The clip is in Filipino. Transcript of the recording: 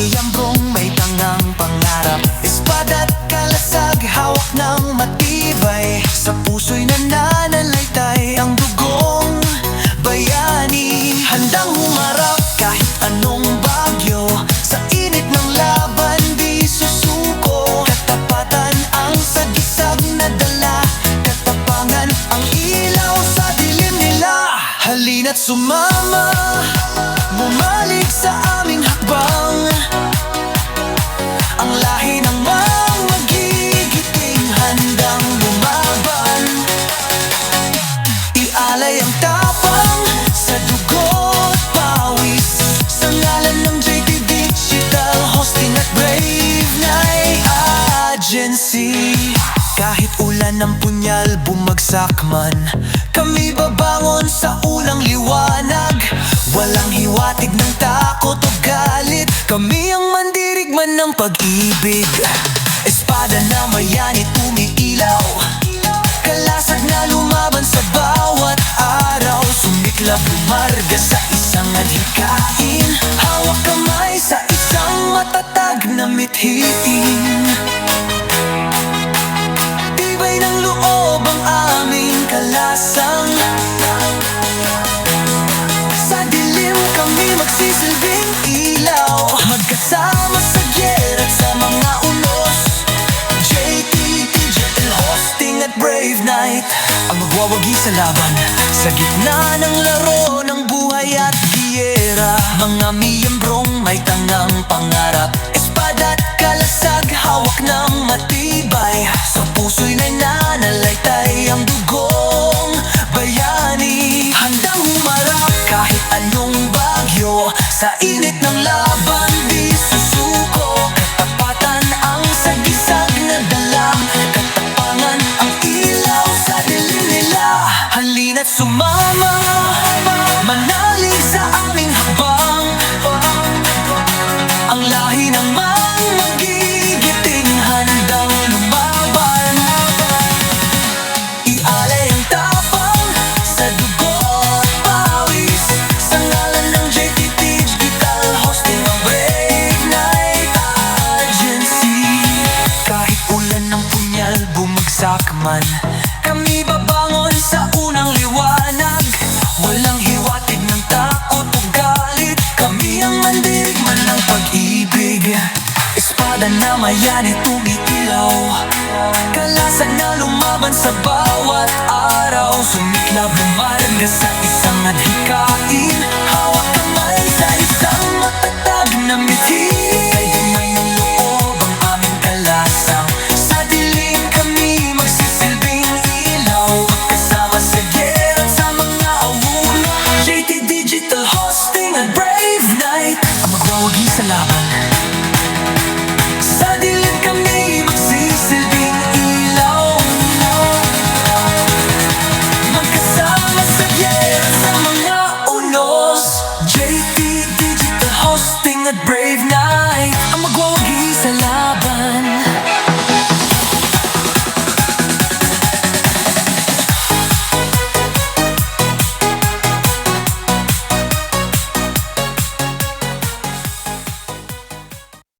miyambrong may tangang pangarap, espada't kalasag, hawak ng matibay. Sa puso'y nananalaytay ang dugong bayani. Handang humarap kahit anong bagyo, sa init ng laban di susuko. Katapatan ang sagisag na dala, katapangan ang ilaw sa dilim nila. Halina't sumama, bumalik sa aming hakbang, ang lahi ng mga magigiting handang lumaban. Ialay ang tapang sa dugo't pawis, sa ngalan ng JT Digital Hosting at Brave Night Agency. Kahit ulan ng punyal bumagsak man, kami babangon sa unang liwanag. Walang hiwatig ng takot o galit, kami ang mandirigman ng pag-ibig. Espada na mayanit umiilaw, kalasag na lumaban sa bawat araw. Sumiklab lumarga sa isang adhikain, hawak kamay sa isang matatag na mithiin. Tibay ng loob ang aming kalasang, sa dilim kami magsisilbing ilaw. Magkasama sa giyera at sa mga unos, JT Digital Hosting at Brave Night ang magwawagi sa laban, sa gitna ng laro ng buhay at giyera. Mga miyembrong may tangang pangarap, espada't kalasag, hawak ng matibay. Sa puso'y nananalaytay ang dugong bayani. Handang humarap kahit anong bagyo, sa init ng laban di susuko. Katapatan ang sagisag na dala, katapangan ang ilaw sa dilim nila. Halina't sumama, manalig sa aming hakbang, ang lahi ng mga magigiting handang lumaban. Ialay ang tapang sa dugo't pawis, sa ngalan ng JT Digital Hosting at Brave Night Agency. Kahit ulan ng punyal bumagsak man, kami babangon sa unang liwanag. Walang hiwatig ng takot o galit, kami ang mandirigman ng pag-ibig. Espada na mayanit umiilaw, kalasag na lumaban sa bawat araw. Sumiklab lumarga sa isang adhikain, hawak kamay sa isang matatag na mithiin.